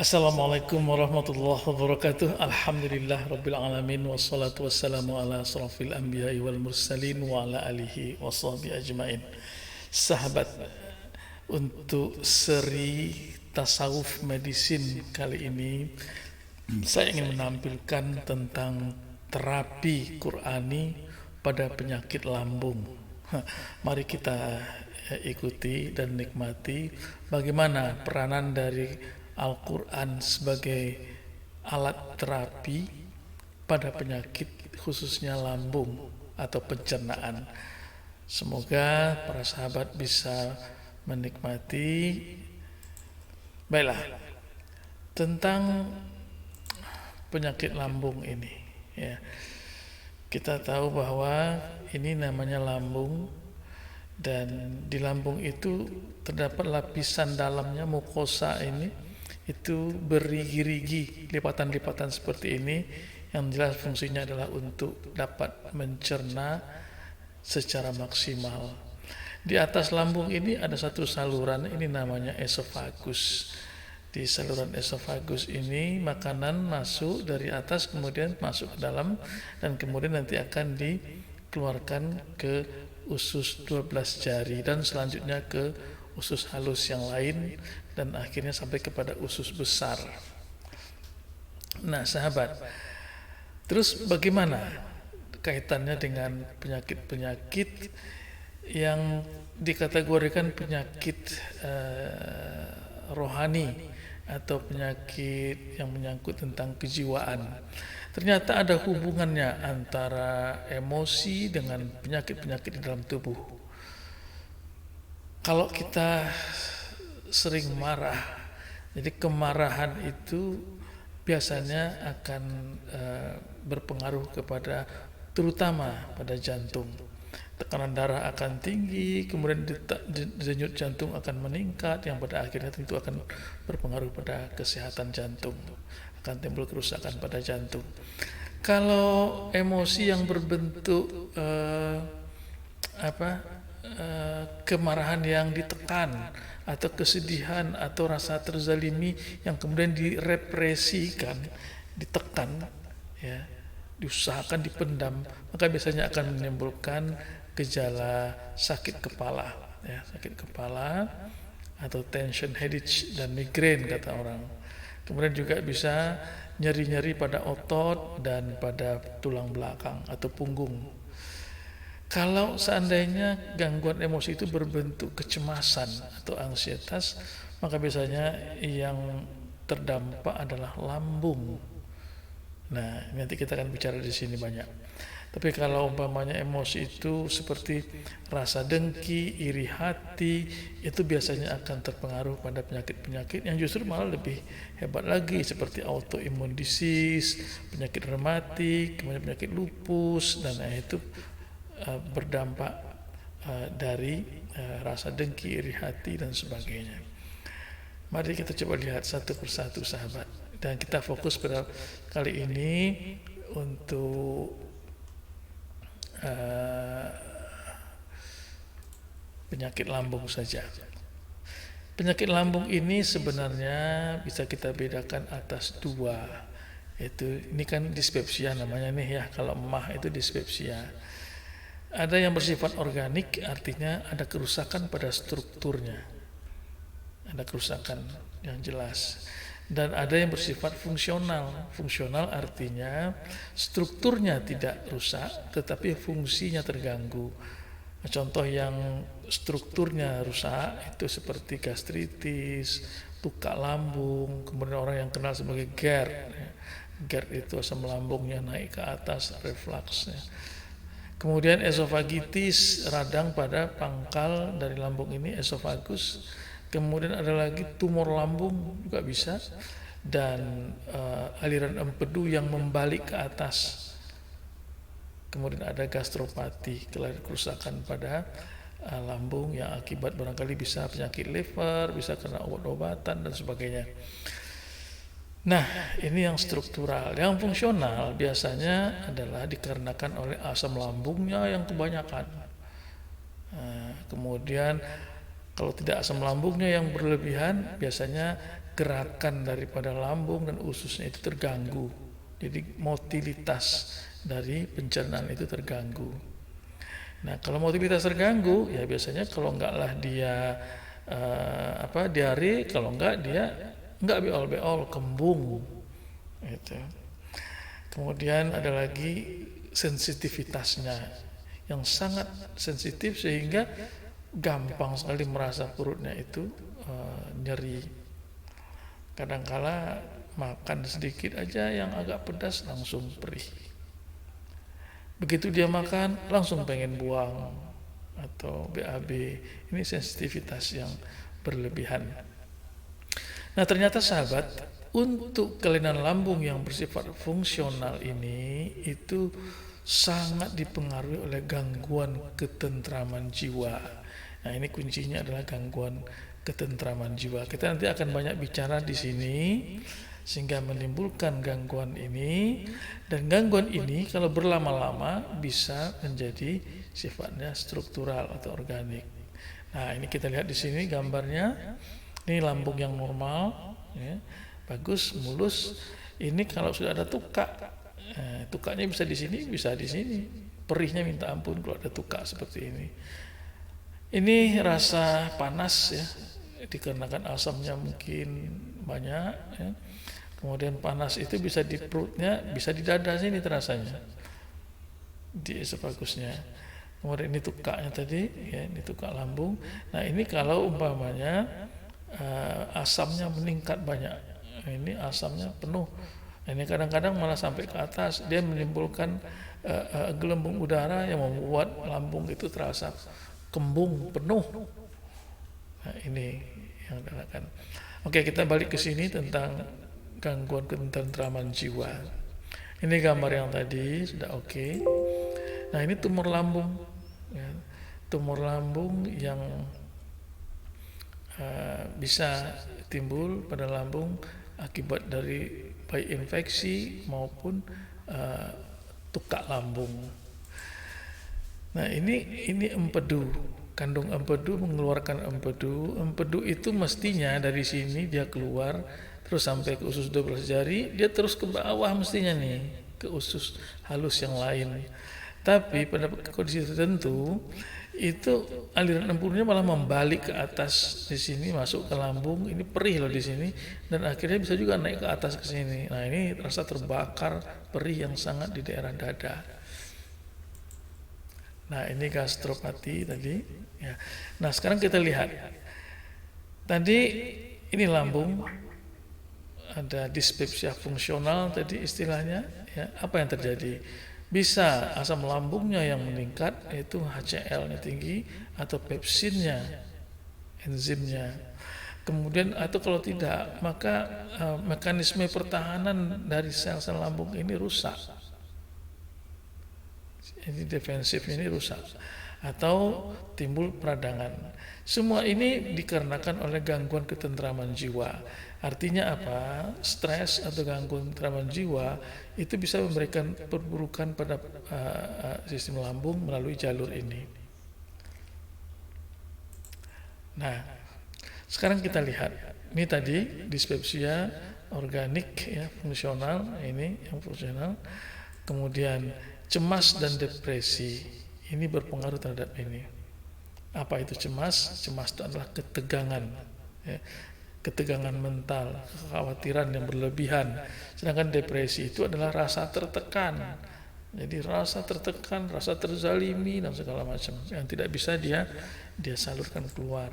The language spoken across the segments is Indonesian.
Assalamualaikum warahmatullahi wabarakatuh. Alhamdulillah rabbil alamin wassalatu wassalamu ala asrafil anbiya'i wal mursalin wa ala alihi washabihi ajmain. Sahabat, untuk seri tasawuf medisin kali ini saya ingin menampilkan tentang terapi Qur'ani pada penyakit lambung. Mari kita ikuti dan nikmati bagaimana peranan dari Al-Quran sebagai alat terapi pada penyakit khususnya lambung atau pencernaan. Semoga para sahabat bisa menikmati. Baiklah, tentang penyakit lambung ini ya. Kita tahu bahwa ini namanya lambung, dan di lambung itu terdapat lapisan dalamnya mukosa ini itu berigi-rigi, lipatan-lipatan seperti ini, yang jelas fungsinya adalah untuk dapat mencerna secara maksimal. Di atas lambung ini ada satu saluran, ini namanya esofagus. Di saluran esofagus ini makanan masuk dari atas kemudian masuk ke dalam, dan kemudian nanti akan dikeluarkan ke usus 12 jari dan selanjutnya ke usus halus yang lain dan akhirnya sampai kepada usus besar. Nah sahabat, terus bagaimana kaitannya dengan penyakit-penyakit yang dikategorikan penyakit rohani atau penyakit yang menyangkut tentang kejiwaan? Ternyata ada hubungannya antara emosi dengan penyakit-penyakit di dalam tubuh. Kalau kita sering marah, jadi kemarahan itu biasanya akan berpengaruh kepada, terutama pada jantung. Tekanan darah akan tinggi, kemudian denyut jantung akan meningkat, yang pada akhirnya tentu akan berpengaruh pada kesehatan jantung, akan timbul kerusakan pada jantung. Kalau emosi yang berbentuk kemarahan yang ditekan atau kesedihan atau rasa terzalimi yang kemudian direpresikan, ditekan, ya, diusahakan dipendam, maka biasanya akan menimbulkan gejala sakit kepala, ya, sakit kepala atau tension headache dan migrain kata orang. Kemudian juga bisa nyeri-nyeri pada otot dan pada tulang belakang atau punggung. Kalau seandainya gangguan emosi itu berbentuk kecemasan atau ansietas, maka biasanya yang terdampak adalah lambung. Nah, nanti kita akan bicara di sini banyak. Tapi kalau umpamanya emosi itu seperti rasa dengki, iri hati, itu biasanya akan terpengaruh pada penyakit-penyakit yang justru malah lebih hebat lagi, seperti autoimmune disease, penyakit rematik, kemudian penyakit lupus, dan itu berdampak dari rasa dengki, iri hati, dan sebagainya. Mari kita coba lihat satu persatu sahabat, dan kita fokus pada kali ini untuk penyakit lambung saja. Penyakit lambung ini sebenarnya bisa kita bedakan atas dua, yaitu ini kan dispepsia namanya nih ya, kalau emah itu dispepsia. Ada yang bersifat organik, artinya ada kerusakan pada strukturnya, ada kerusakan yang jelas. Dan ada yang bersifat fungsional. Fungsional artinya strukturnya tidak rusak, tetapi fungsinya terganggu. Contoh yang strukturnya rusak itu seperti gastritis, luka lambung, kemudian orang yang kenal sebagai GERD. GERD itu asam lambungnya naik ke atas, refluksnya. Kemudian esofagitis, radang pada pangkal dari lambung ini, esofagus. Kemudian ada lagi tumor lambung juga bisa, dan aliran empedu yang membalik ke atas. Kemudian ada gastropati, kerusakan pada lambung yang akibat barangkali bisa penyakit liver, bisa karena obat-obatan dan sebagainya. Nah, ini yang struktural. Yang fungsional biasanya adalah dikarenakan oleh asam lambungnya yang kebanyakan. Kemudian Kalau tidak asam lambungnya yang berlebihan, biasanya gerakan daripada lambung dan ususnya itu terganggu. Jadi motilitas dari pencernaan itu terganggu. Nah, kalau motilitas terganggu, ya biasanya kalau enggaklah dia diare, kalau enggak dia enggak beol-beol, kembung. Gitu. Kemudian ada lagi sensitivitasnya yang sangat sensitif sehingga gampang sekali merasa perutnya itu nyeri. Kadangkala makan sedikit aja yang agak pedas langsung perih. Begitu dia makan langsung pengen buang atau BAB. Ini sensitivitas yang berlebihan. Nah, ternyata sahabat, untuk kelainan lambung yang bersifat fungsional ini itu sangat dipengaruhi oleh gangguan ketentraman jiwa. Nah, ini kuncinya adalah gangguan ketentraman jiwa. Kita nanti akan banyak bicara di sini sehingga menimbulkan gangguan ini, dan gangguan ini kalau berlama-lama bisa menjadi sifatnya struktural atau organik. Nah, ini kita lihat di sini gambarnya. Ini lambung yang normal, ya, bagus, mulus. Ini kalau sudah ada tukak, tukaknya bisa di sini, bisa di sini. Perihnya minta ampun kalau ada tukak seperti ini. Ini rasa panas ya, dikarenakan asamnya mungkin banyak. Ya. Kemudian panas itu bisa di perutnya, bisa di dada sini terasanya, di esopagusnya. Kemudian ini tukaknya tadi, ya, ini tukak lambung. Nah, ini kalau umpamanya asamnya meningkat banyak, ini asamnya penuh, ini kadang-kadang malah sampai ke atas, dia menimbulkan gelembung udara yang membuat lambung itu terasa kembung penuh. Nah, ini yang dikatakan. Oke, kita balik ke sini tentang gangguan ketentraman jiwa. Ini gambar yang tadi sudah oke. Nah, ini tumor lambung, ya. Tumor lambung yang bisa timbul pada lambung akibat dari baik infeksi maupun tukak lambung. Nah, ini empedu, kandung empedu mengeluarkan empedu. Empedu itu mestinya dari sini dia keluar terus sampai ke usus 12 jari, dia terus ke bawah mestinya nih, ke usus halus yang lain. Tapi pada kondisi tertentu itu aliran empedunya malah membalik ke atas di sini, masuk ke lambung, ini perih loh di sini, dan akhirnya bisa juga naik ke atas ke sini. Nah, ini rasa terbakar perih yang sangat di daerah dada. Nah, ini gastropati tadi ya. Nah, sekarang kita lihat tadi ini lambung, ada dispepsia fungsional tadi istilahnya ya. Apa yang terjadi? Bisa asam lambungnya yang meningkat, yaitu HCl-nya tinggi, atau pepsinnya, enzimnya. Kemudian atau kalau tidak, maka mekanisme pertahanan dari sel-sel lambung ini rusak. Ini defensif ini rusak. Atau timbul peradangan. Semua ini dikarenakan oleh gangguan ketentraman jiwa. Artinya apa? Stres atau gangguan ketentraman jiwa itu bisa memberikan perburukan pada sistem lambung melalui jalur ini. Nah, sekarang kita lihat. Ini tadi dispepsia organik ya, fungsional, ini yang fungsional. Kemudian cemas dan depresi ini berpengaruh terhadap ini. Apa itu cemas? Cemas itu adalah ketegangan, ya, ketegangan mental, kekhawatiran yang berlebihan. Sedangkan depresi itu adalah rasa tertekan. Jadi rasa tertekan, rasa terzalimi dan segala macam yang tidak bisa dia salurkan keluar.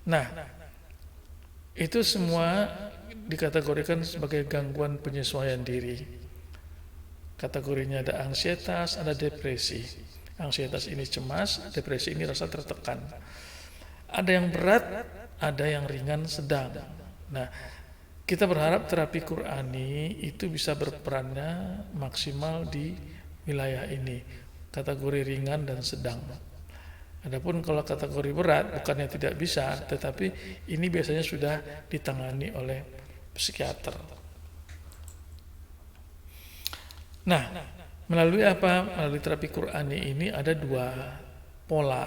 Nah, itu semua dikategorikan sebagai gangguan penyesuaian diri. Kategorinya ada ansietas, ada depresi. Ansietas ini cemas, depresi ini rasa tertekan. Ada yang berat, ada yang ringan sedang. Nah, kita berharap terapi Qur'ani itu bisa berperannya maksimal di wilayah ini, kategori ringan dan sedang. Adapun kalau kategori berat bukannya tidak bisa, tetapi ini biasanya sudah ditangani oleh psikiater. Nah, melalui apa? Melalui terapi Qur'ani ini ada dua pola.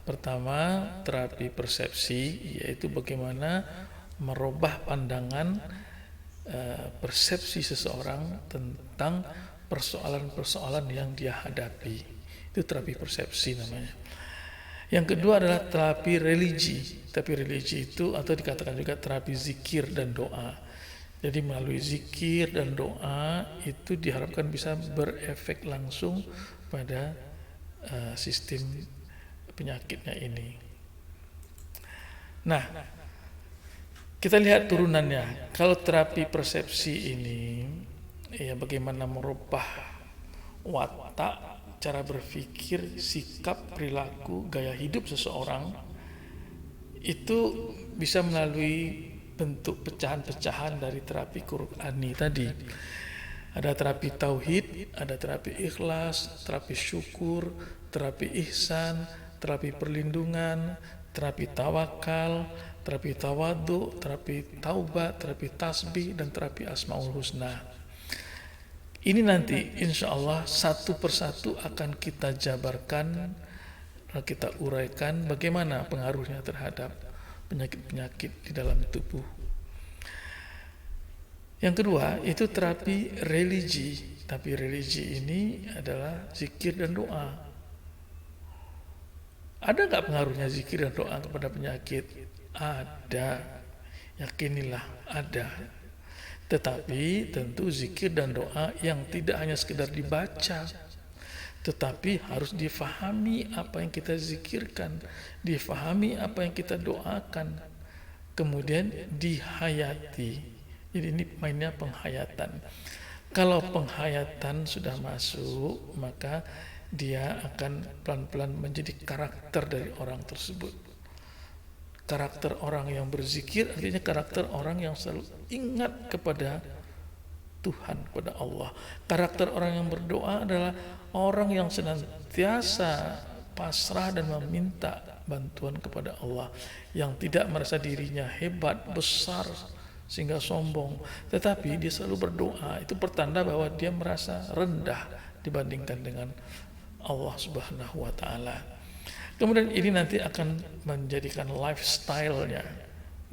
Pertama, terapi persepsi, yaitu bagaimana merubah pandangan persepsi seseorang tentang persoalan-persoalan yang dia hadapi. Itu terapi persepsi namanya. Yang kedua adalah terapi religi. Terapi religi itu atau dikatakan juga terapi zikir dan doa. Jadi melalui zikir dan doa itu diharapkan bisa berefek langsung pada sistem penyakitnya ini. Nah, kita lihat turunannya. Kalau terapi persepsi ini, ya bagaimana merubah watak, cara berpikir, sikap, perilaku, gaya hidup seseorang, itu bisa melalui bentuk pecahan-pecahan dari terapi Qur'ani tadi. Ada terapi tauhid, ada terapi ikhlas, terapi syukur, terapi ihsan, terapi perlindungan, terapi tawakal, terapi tawadhu, terapi taubat, terapi tasbih, dan terapi asmaul husna. Ini nanti insya Allah satu persatu akan kita jabarkan, kita uraikan bagaimana pengaruhnya terhadap penyakit-penyakit di dalam tubuh. Yang kedua itu terapi religi. Tapi religi ini adalah zikir dan doa. Ada nggak pengaruhnya zikir dan doa kepada penyakit? Ada. Yakinilah ada. Tetapi tentu zikir dan doa yang tidak hanya sekedar dibaca, tetapi harus difahami apa yang kita zikirkan, difahami apa yang kita doakan, kemudian dihayati. Jadi ini mainnya penghayatan. Kalau penghayatan sudah masuk, maka dia akan pelan-pelan menjadi karakter dari orang tersebut. Karakter orang yang berzikir artinya karakter orang yang selalu ingat kepada Tuhan, kepada Allah. Karakter orang yang berdoa adalah orang yang senantiasa pasrah dan meminta bantuan kepada Allah, yang tidak merasa dirinya hebat, besar, sehingga sombong, tetapi dia selalu berdoa. Itu pertanda bahwa dia merasa rendah dibandingkan dengan Allah Subhanahu wa Ta'ala. Kemudian ini nanti akan menjadikan lifestyle-nya,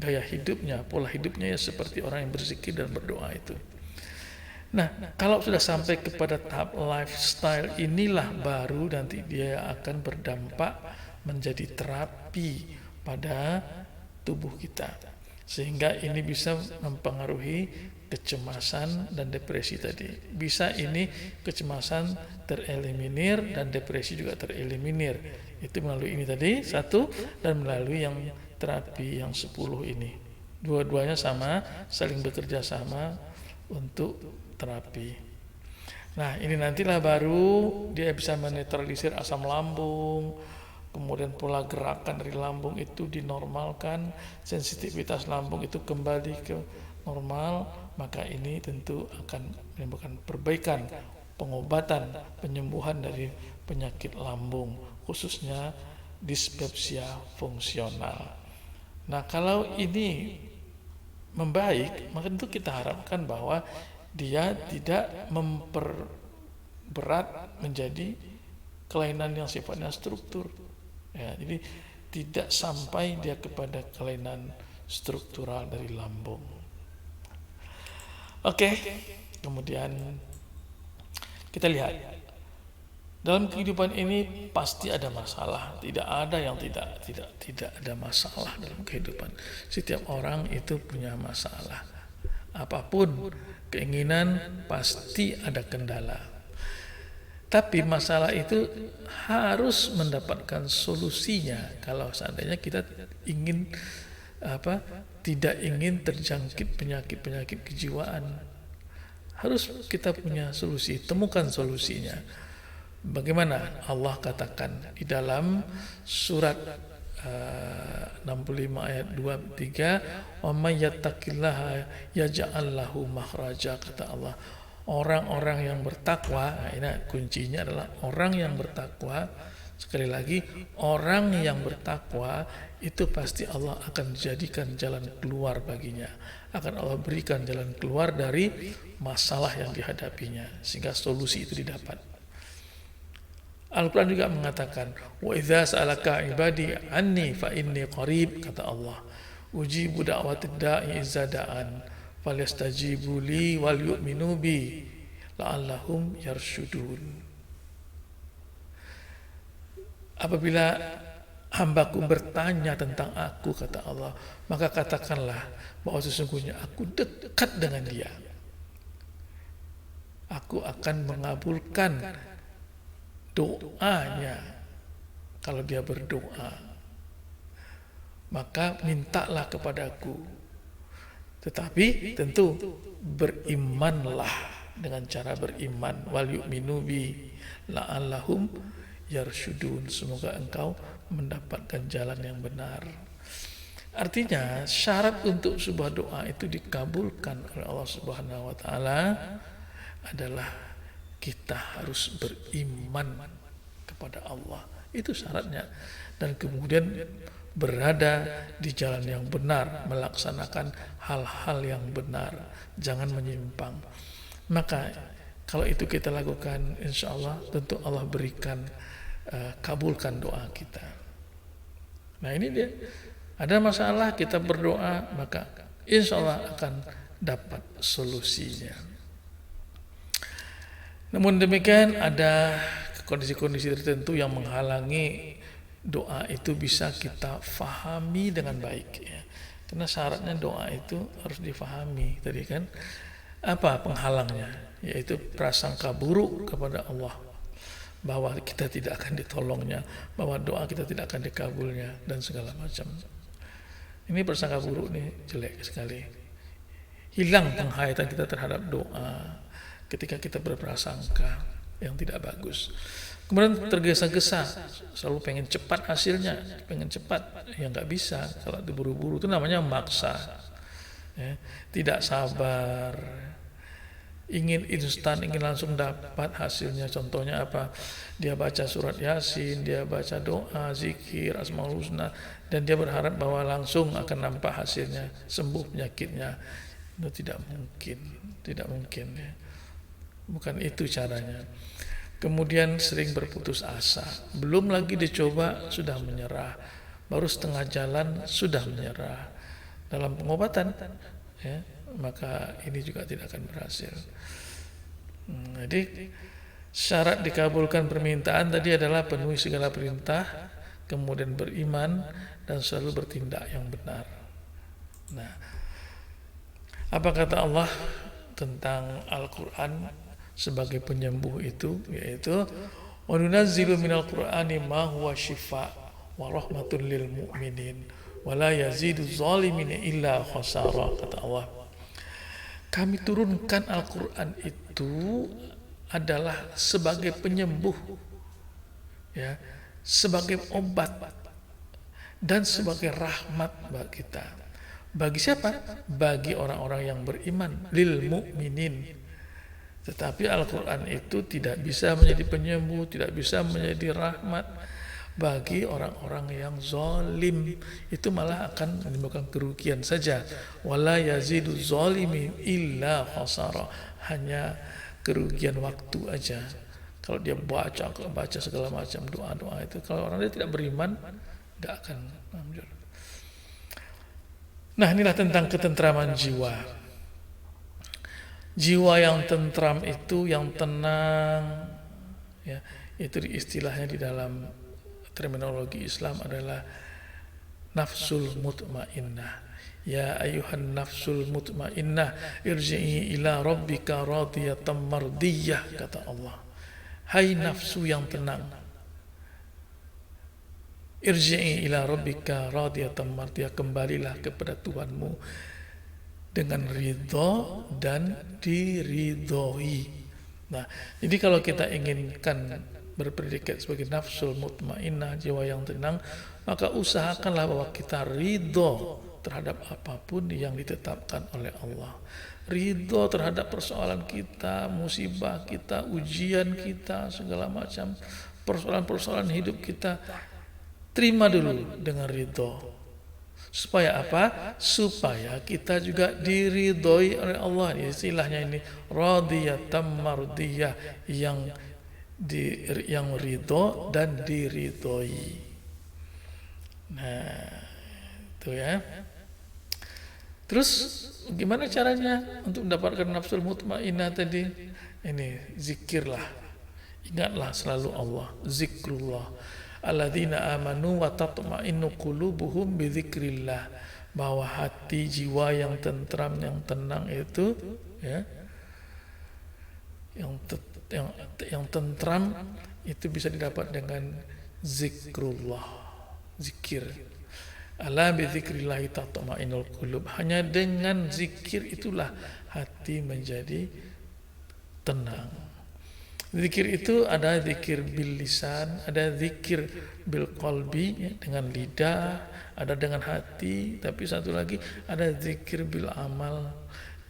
gaya hidupnya, pola hidupnya ya seperti orang yang berzikir dan berdoa itu. Nah, kalau sudah sampai kepada tahap lifestyle inilah baru nanti dia akan berdampak menjadi terapi pada tubuh kita. Sehingga ini bisa mempengaruhi kecemasan dan depresi tadi. Bisa ini kecemasan tereliminir dan depresi juga tereliminir. Itu melalui ini tadi satu, dan melalui yang terapi yang 10 ini. Dua-duanya sama, saling bekerja sama untuk terapi. Nah, ini nantilah baru dia bisa menetralisir asam lambung, kemudian pola gerakan dari lambung itu dinormalkan, sensitivitas lambung itu kembali ke normal, maka ini tentu akan menimbulkan perbaikan, pengobatan, penyembuhan dari penyakit lambung, khususnya dispepsia fungsional. Nah, kalau ini membaik, maka tentu kita harapkan bahwa dia tidak memperberat menjadi kelainan yang sifatnya struktur. Ya, jadi tidak sampai dia kepada kelainan struktural dari lambung. Oke, kemudian kita lihat dalam kehidupan ini pasti ada masalah. Tidak ada yang tidak ada masalah dalam kehidupan. Setiap orang itu punya masalah. Apapun keinginan pasti ada kendala. Tapi masalah itu harus mendapatkan solusinya. Kalau seandainya kita ingin tidak ingin terjangkit penyakit-penyakit kejiwaan, harus kita punya solusi, temukan solusinya. Bagaimana Allah katakan di dalam surat 65 ayat 2-3, "Wa may yattaqillaha yaj'al lahu makhraja," kata Allah. Orang-orang yang bertakwa, nah ini kuncinya adalah orang yang bertakwa. Sekali lagi, orang yang bertakwa itu pasti Allah akan jadikan jalan keluar baginya. Akan Allah berikan jalan keluar dari masalah yang dihadapinya, sehingga solusi itu didapat. Al-Quran juga mengatakan, wa idza sa'alaka ibadi anni fa inni qarib, kata Allah, ujibu da'watid da'i idza da'an falyastajibu li wal yu'minu bi la'allahum yarsyudun. Apabila hambaku bertanya tentang aku, kata Allah, maka katakanlah bahwa sesungguhnya aku dekat dengan dia. Aku akan mengabulkan doanya. Kalau dia berdoa, maka mintalah kepadaku. Tetapi tentu berimanlah dengan cara beriman. Wal yu'minu bi la'allahum yarsyudun. Semoga engkau mendapatkan jalan yang benar. Artinya syarat untuk sebuah doa itu dikabulkan oleh Allah Subhanahu wa taala adalah kita harus beriman kepada Allah. Itu syaratnya. Dan kemudian berada di jalan yang benar, melaksanakan hal-hal yang benar, jangan menyimpang. Maka kalau itu kita lakukan, insya Allah tentu Allah berikan, kabulkan doa kita. Nah ini dia, ada masalah kita berdoa, maka insya Allah akan dapat solusinya. Namun demikian ada kondisi-kondisi tertentu yang menghalangi doa itu bisa kita fahami dengan baik, ya. Karena syaratnya doa itu harus difahami tadi kan. Apa penghalangnya? Yaitu prasangka buruk kepada Allah, bahwa kita tidak akan ditolongnya, bahwa doa kita tidak akan dikabulnya, dan segala macam. Ini prasangka buruk nih jelek sekali. Hilang penghayatan kita terhadap doa ketika kita berprasangka yang tidak bagus. Kemudian tergesa-gesa, selalu pengen cepat hasilnya, pengen cepat, ya nggak bisa. Kalau itu buru-buru itu namanya maksa, ya. Tidak sabar, ingin instan, ingin langsung dapat hasilnya. Contohnya apa? Dia baca surat Yasin, dia baca doa, zikir, Asmaul Husna, dan dia berharap bahwa langsung akan nampak hasilnya, sembuh penyakitnya. Itu tidak mungkin, tidak mungkin, ya. Bukan itu caranya. Kemudian sering berputus asa, belum lagi dicoba sudah menyerah, baru setengah jalan sudah menyerah. Dalam pengobatan, ya, maka ini juga tidak akan berhasil. Jadi syarat dikabulkan permintaan tadi adalah penuhi segala perintah, kemudian beriman dan selalu bertindak yang benar. Nah, apa kata Allah tentang Al-Quran sebagai penyembuh itu, yaitu wa nunazzilu minal qur'ani ma huwa shifa wa rahmatun lil mu'minin wa la yazidu zalimina illa khasara, kata Allah. Kami turunkan Al-Quran itu adalah sebagai penyembuh, ya, sebagai obat dan sebagai rahmat bagi kita. Bagi siapa? Bagi orang-orang yang beriman, lil mu'minin. Tetapi Al-Quran itu tidak bisa menjadi penyembuh, tidak bisa menjadi rahmat bagi orang-orang yang zalim. Itu malah akan menimbulkan kerugian saja. Wala yazidu zalimin illa khasara. Hanya kerugian waktu aja. Kalau dia baca segala macam doa-doa itu, kalau orang dia tidak beriman, tidak akan manjur. Nah, inilah tentang ketentraman jiwa. Jiwa yang tentram itu, yang tenang, ya, itu istilahnya di dalam terminologi Islam adalah nafsul mutmainnah. Ya ayuhan nafsul mutmainnah irji'i ila rabbika radiyatan mardiyah, kata Allah. Hai nafsu yang tenang, irji'i ila rabbika radiyatan mardiyah, kembalilah kepada Tuhanmu dengan ridho dan diridhoi. Nah, jadi kalau kita inginkan berpredikat sebagai nafsul mutmainnah, jiwa yang tenang, maka usahakanlah bahwa kita ridho terhadap apapun yang ditetapkan oleh Allah. Ridho terhadap persoalan kita, musibah kita, ujian kita, segala macam persoalan-persoalan hidup kita, terima dulu dengan ridho. Supaya apa? Supaya kita juga diridhoi oleh Allah. Istilahnya ini radiyatan mardiyah, yang yang ridho dan diridhoi. Nah, itu ya. Terus gimana caranya untuk mendapatkan nafsul mutmainnah tadi? Ini zikirlah. Ingatlah selalu Allah, zikrullah. Alladzina amanu wa tatma'innu qulubuhum bi dzikrillah. Bahwa hati jiwa yang tentram, yang tenang itu ya, yang tentram itu bisa didapat dengan zikrullah, zikir. Ala bi dzikrillah tatma'innul qulub. Hanya dengan zikir itulah hati menjadi tenang. Zikir itu ada zikir bil lisan, ada zikir bil qalbi ya, dengan lidah, ada dengan hati, tapi satu lagi ada zikir bil amal.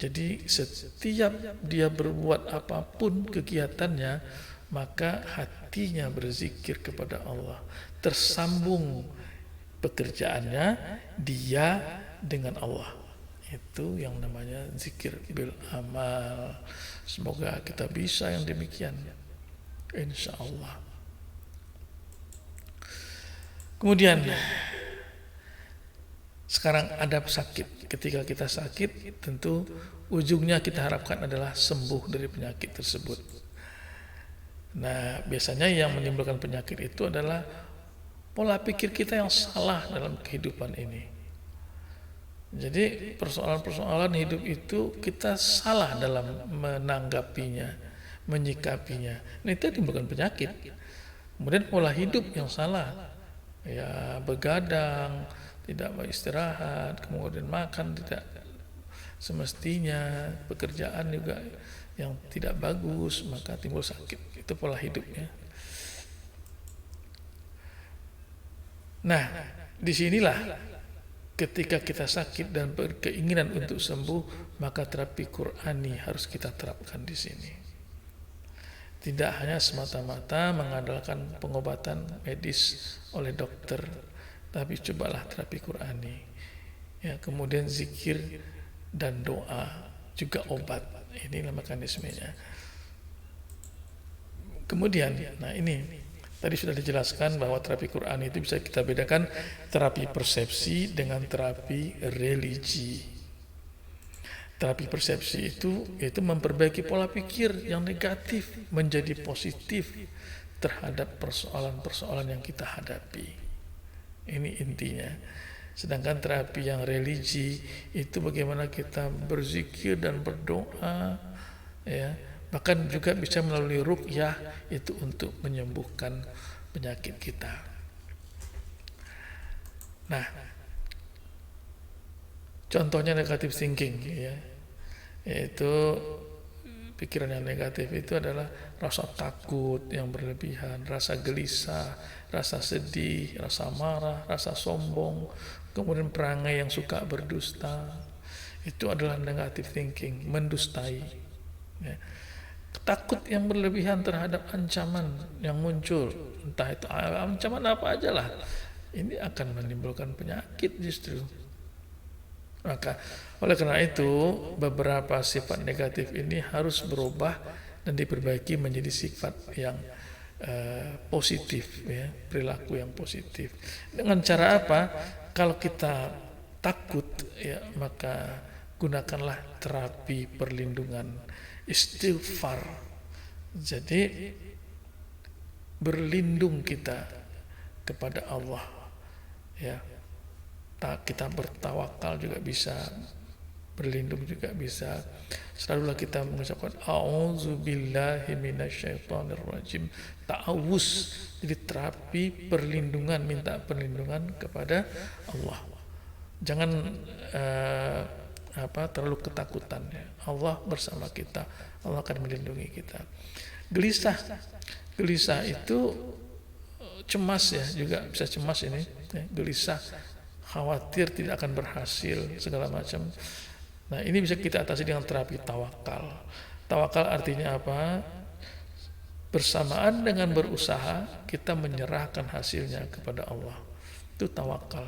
Jadi setiap dia berbuat apapun kegiatannya, maka hatinya berzikir kepada Allah. Tersambung pekerjaannya dia dengan Allah. Itu yang namanya zikir bil amal. Semoga kita bisa yang demikian, insya Allah. Kemudian sekarang adab sakit. Ketika kita sakit, tentu ujungnya kita harapkan adalah sembuh dari penyakit tersebut. Nah, biasanya yang menimbulkan penyakit itu adalah pola pikir kita yang salah dalam kehidupan ini. Jadi persoalan-persoalan hidup itu kita salah dalam menanggapinya, menyikapinya. Nah, itu menimbulkan penyakit. Kemudian pola hidup yang salah, ya begadang, tidak beristirahat, kemudian makan tidak semestinya, pekerjaan juga yang tidak bagus, maka timbul sakit. Itu pola hidupnya. Nah, disinilah ketika kita sakit dan berkeinginan untuk sembuh, maka terapi Qur'ani harus kita terapkan di sini. Tidak hanya semata-mata mengandalkan pengobatan medis oleh dokter, tapi cobalah terapi Qur'ani. Ya, kemudian zikir dan doa juga obat. Inilah mekanismenya. Kemudian, nah ini tadi sudah dijelaskan bahwa terapi Quran itu bisa kita bedakan terapi persepsi dengan terapi religi. Terapi persepsi itu yaitu memperbaiki pola pikir yang negatif menjadi positif terhadap persoalan-persoalan yang kita hadapi. Ini intinya. Sedangkan terapi yang religi itu bagaimana kita berzikir dan berdoa, ya. Bahkan juga bisa melalui ruqyah itu untuk menyembuhkan penyakit kita. Nah, contohnya negative thinking, ya, yaitu pikiran yang negatif itu adalah rasa takut yang berlebihan, rasa gelisah, rasa sedih, rasa marah, rasa sombong, kemudian perangai yang suka berdusta. Itu adalah negative thinking, mendustai. Ya. Takut yang berlebihan terhadap ancaman yang muncul, entah itu ancaman apa aja lah, ini akan menimbulkan penyakit justru. Maka oleh karena itu beberapa sifat negatif ini harus berubah dan diperbaiki menjadi sifat yang positif, ya, perilaku yang positif. Dengan cara apa? Kalau kita takut, ya, maka gunakanlah terapi perlindungan, istighfar. Jadi berlindung kita kepada Allah, ya. Kita bertawakal juga bisa, berlindung juga bisa. Selalulah kita mengucapkan a'udzubillahi minasyaitonirrajim, ta'awuz. Jadi terapi perlindungan, minta perlindungan kepada Allah. Jangan terlalu ketakutan, ya. Allah bersama kita, Allah akan melindungi kita. Gelisah itu cemas, ya, juga bisa cemas ini, ya, gelisah, khawatir tidak akan berhasil segala macam. Nah, ini bisa kita atasi dengan terapi tawakal. Tawakal artinya apa? Bersamaan dengan berusaha kita menyerahkan hasilnya kepada Allah. Itu tawakal.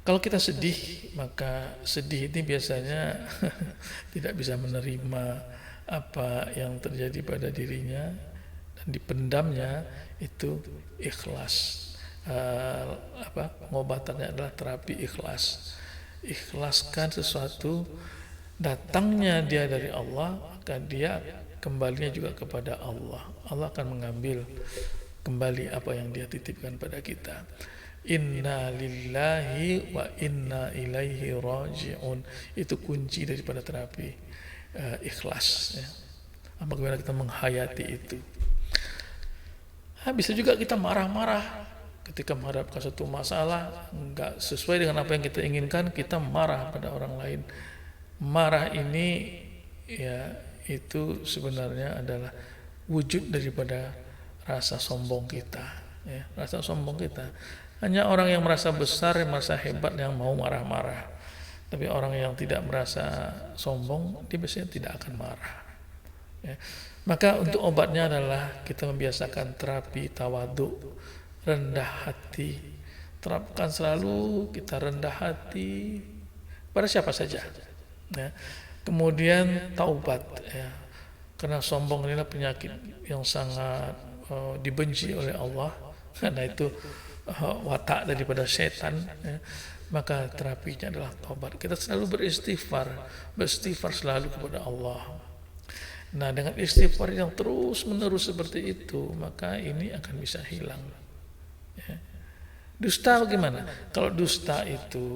Kalau kita sedih, maka sedih ini biasanya tidak bisa menerima apa yang terjadi pada dirinya dan dipendamnya itu ikhlas. Pengobatannya adalah terapi ikhlas. Ikhlaskan sesuatu, datangnya dia dari Allah, maka dia kembalinya juga kepada Allah. Allah akan mengambil kembali apa yang dia titipkan pada kita. Inna lillahi wa inna ilaihi raji'un. Itu kunci daripada terapi ikhlas ya. Bagaimana kita menghayati itu. Bisa juga kita marah-marah ketika menghadapkan satu masalah nggak sesuai dengan apa yang kita inginkan, kita marah pada orang lain. Marah ini ya itu sebenarnya adalah wujud daripada rasa sombong kita ya, rasa sombong kita. Hanya orang yang merasa besar, yang merasa hebat yang mau marah-marah. Tapi orang yang tidak merasa sombong, dia biasanya tidak akan marah ya. Maka untuk obatnya adalah kita membiasakan terapi tawadhu, rendah hati. Terapkan selalu kita rendah hati pada siapa saja ya. Kemudian taubat ya, karena sombong inilah penyakit yang sangat dibenci oleh Allah, karena itu watak daripada setan ya. Maka terapinya adalah taubat. Kita selalu beristighfar selalu kepada Allah. Nah, dengan istighfar yang terus menerus seperti itu, maka ini akan bisa hilang ya. Dusta bagaimana? Kalau dusta itu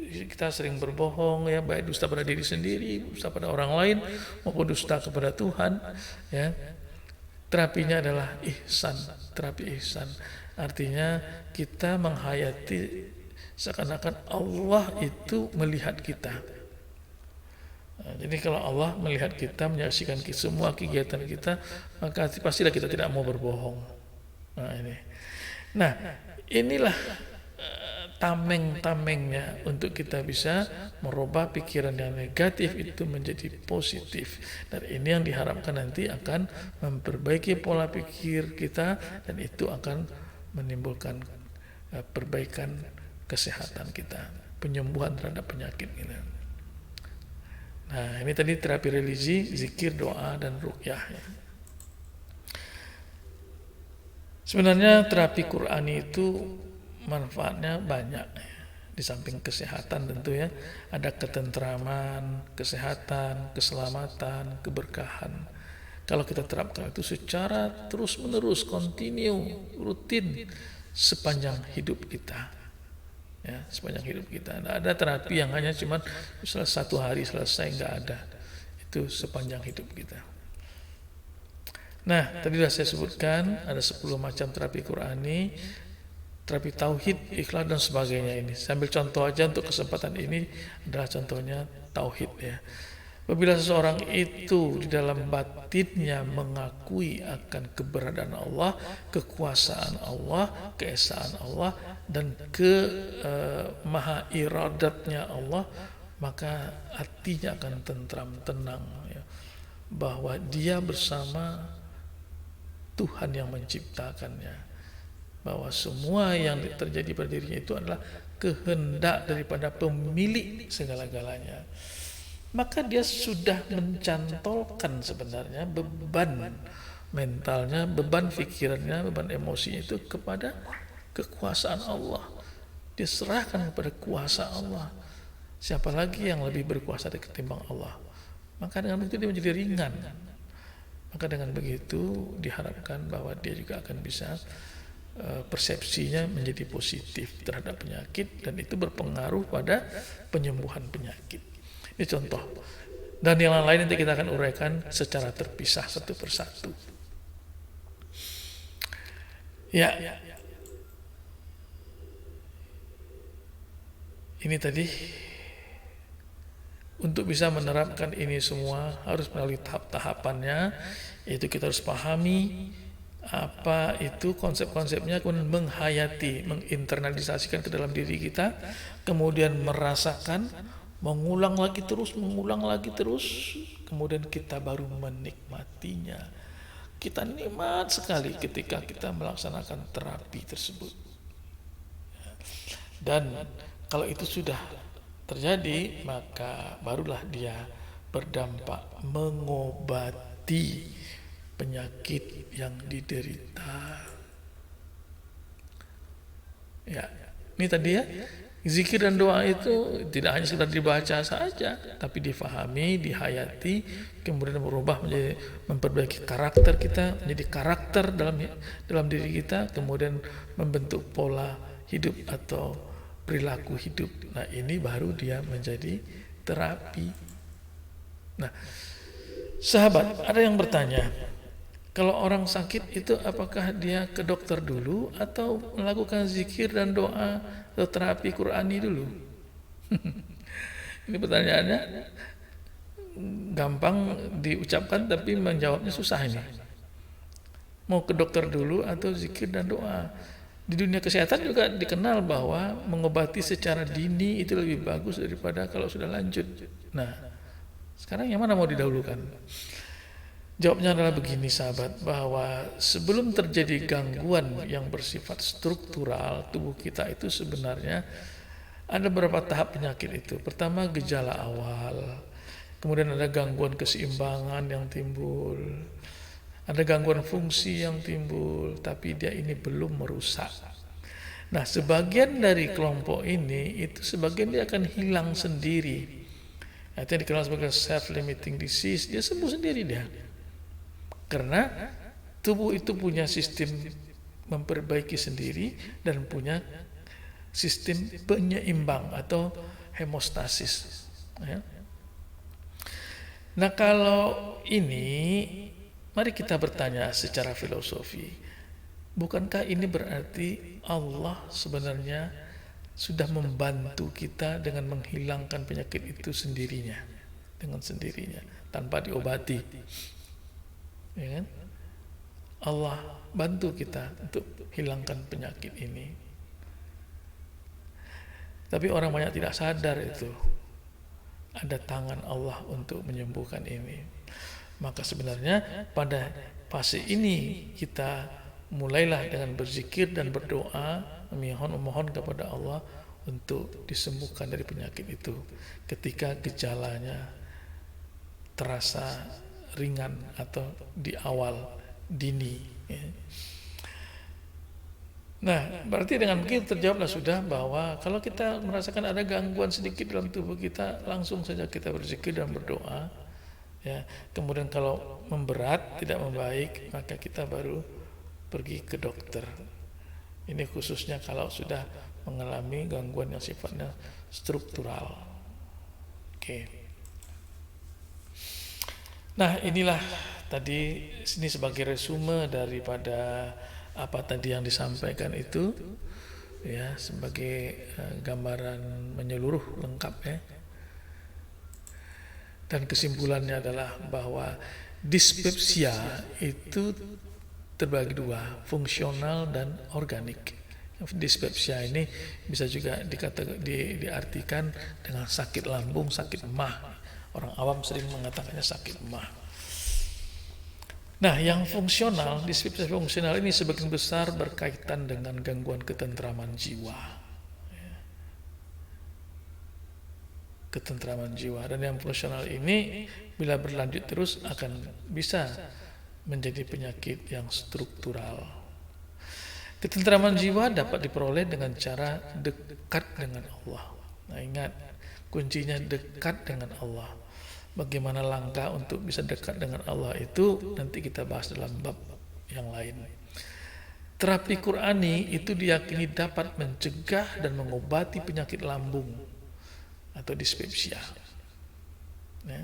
kita sering berbohong ya, baik dusta pada diri sendiri, dusta pada orang lain, maupun dusta kepada Tuhan ya. Terapinya adalah ihsan, terapi ihsan. Artinya kita menghayati seakan-akan Allah itu melihat kita. Jadi kalau Allah melihat kita, menyaksikan semua kegiatan kita, maka pastilah kita tidak mau berbohong. Nah, inilah tameng-tamengnya untuk kita bisa merubah pikiran yang negatif itu menjadi positif. Dan ini yang diharapkan nanti akan memperbaiki pola pikir kita, dan itu akan menimbulkan perbaikan kesehatan kita, penyembuhan terhadap penyakit kita. Nah, ini tadi terapi religi, zikir, doa, dan ruqyah ya. Sebenarnya terapi Qur'ani itu manfaatnya banyak ya. Di samping kesehatan tentu ya, ada ketentraman, kesehatan, keselamatan, keberkahan. Kalau kita terapkan itu secara terus-menerus, kontinu, rutin sepanjang hidup kita. Ya, sepanjang hidup kita. Tidak ada terapi yang hanya cuma satu hari selesai, nggak ada. Itu sepanjang hidup kita. Nah, tadi sudah saya sebutkan ada 10 macam terapi Qur'ani, terapi tauhid, ikhlas, dan sebagainya ini. Saya ambil contoh aja untuk kesempatan ini, adalah contohnya tauhid ya. Apabila seseorang itu di dalam batinnya mengakui akan keberadaan Allah, kekuasaan Allah, keesaan Allah, dan maha iradatnya Allah, maka hatinya akan tentram, tenang ya, bahwa dia bersama Tuhan yang menciptakannya, bahwa semua yang terjadi pada dirinya itu adalah kehendak daripada pemilik segala-galanya. Maka dia sudah mencantolkan sebenarnya beban mentalnya, beban pikirannya, beban emosinya itu kepada kekuasaan Allah. Dia serahkan kepada kuasa Allah. Siapa lagi yang lebih berkuasa ketimbang Allah? Maka dengan begitu dia menjadi ringan. Maka dengan begitu diharapkan bahwa dia juga akan bisa persepsinya menjadi positif terhadap penyakit, dan itu berpengaruh pada penyembuhan penyakit. Ini contoh. Dan yang lain nanti kita akan uraikan secara terpisah satu persatu. Ya. Ini tadi untuk bisa menerapkan ini semua harus melalui tahap-tahapannya, yaitu kita harus pahami apa itu konsep-konsepnya, kemudian menghayati, menginternalisasikan ke dalam diri kita, kemudian merasakan, mengulang lagi terus, kemudian kita baru menikmatinya. Kita nikmat sekali ketika kita melaksanakan terapi tersebut. Dan kalau itu sudah terjadi, maka barulah dia berdampak mengobati penyakit yang diderita. Ya, ini tadi ya, zikir dan doa itu tidak hanya sekedar dibaca saja, tapi difahami, dihayati, kemudian berubah menjadi memperbaiki karakter kita, menjadi karakter dalam diri kita, kemudian membentuk pola hidup atau perilaku hidup. Nah, ini baru dia menjadi terapi. Nah, sahabat, ada yang bertanya, kalau orang sakit itu apakah dia ke dokter dulu atau melakukan zikir dan doa atau terapi Qur'ani dulu? Ini pertanyaannya gampang diucapkan tapi menjawabnya susah ini. Mau ke dokter dulu atau zikir dan doa? Di dunia kesehatan juga dikenal bahwa mengobati secara dini itu lebih bagus daripada kalau sudah lanjut. Nah, sekarang yang mana mau didahulukan? Jawabnya adalah begini sahabat, bahwa sebelum terjadi gangguan yang bersifat struktural tubuh kita itu sebenarnya ada beberapa tahap penyakit itu. Pertama, gejala awal, kemudian ada gangguan keseimbangan yang timbul, ada gangguan fungsi yang timbul, tapi dia ini belum merusak. Nah, sebagian dari kelompok ini itu sebagian dia akan hilang sendiri. Itu yang dikenal sebagai self-limiting disease, dia sembuh sendiri dia. Karena tubuh itu punya sistem memperbaiki sendiri dan punya sistem penyeimbang atau hemostasis. Ya. Nah, kalau ini, mari kita bertanya secara filosofi, bukankah ini berarti Allah sebenarnya sudah membantu kita dengan menghilangkan penyakit itu sendirinya, dengan sendirinya, tanpa diobati? Ya kan? Allah bantu kita untuk hilangkan penyakit ini. Tapi orang banyak tidak sadar itu ada tangan Allah untuk menyembuhkan ini. Maka sebenarnya pada fase ini kita mulailah dengan berzikir dan berdoa, memohon kepada Allah untuk disembuhkan dari penyakit itu ketika gejalanya terasa ringan atau di awal dini. Nah, berarti dengan begitu terjawablah sudah bahwa kalau kita merasakan ada gangguan sedikit dalam tubuh kita, langsung saja kita berzikir dan berdoa. Ya, kemudian kalau memberat tidak membaik, maka kita baru pergi ke dokter. Ini khususnya kalau sudah mengalami gangguan yang sifatnya struktural. Oke. Nah, inilah tadi ini sebagai resume daripada apa tadi yang disampaikan itu, ya, sebagai gambaran menyeluruh lengkap ya. Dan kesimpulannya adalah bahwa dispepsia itu terbagi dua, fungsional dan organik. Dispepsia ini bisa juga diartikan dengan sakit lambung, sakit emah. Orang awam sering mengatakannya sakit emah. Nah, yang fungsional, dispepsia fungsional ini sebagian besar berkaitan dengan gangguan ketentraman jiwa. Ketentraman jiwa. Dan yang fungsional ini bila berlanjut terus akan bisa menjadi penyakit yang struktural. Ketentraman jiwa dapat diperoleh dengan cara dekat dengan Allah. Nah, ingat, kuncinya dekat dengan Allah. Bagaimana langkah untuk bisa dekat dengan Allah itu nanti kita bahas dalam bab yang lain. Terapi Qur'ani itu diyakini dapat mencegah dan mengobati penyakit lambung atau dispepsia. Ya.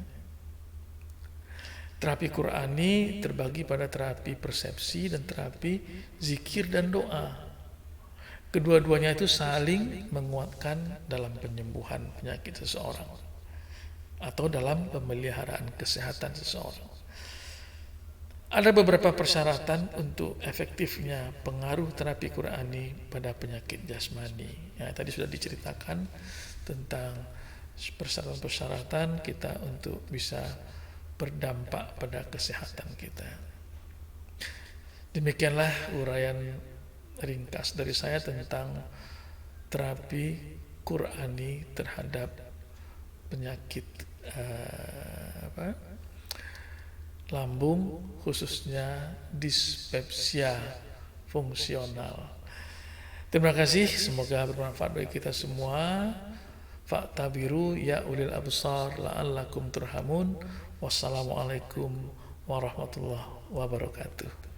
Terapi Qur'ani terbagi pada terapi persepsi dan terapi zikir dan doa. Kedua-duanya itu saling menguatkan dalam penyembuhan penyakit seseorang atau dalam pemeliharaan kesehatan seseorang. Ada beberapa persyaratan untuk efektifnya pengaruh terapi Qur'ani pada penyakit jasmani. Ya, tadi sudah diceritakan tentang persyaratan-persyaratan kita untuk bisa berdampak pada kesehatan kita. Demikianlah uraian ringkas dari saya tentang terapi Qur'ani terhadap penyakit lambung, khususnya dispepsia fungsional. Terima kasih, semoga bermanfaat bagi kita semua. Fa'tabiru ya ulil absar la'allakum turhamun. Wassalamualaikum warahmatullahi wabarakatuh.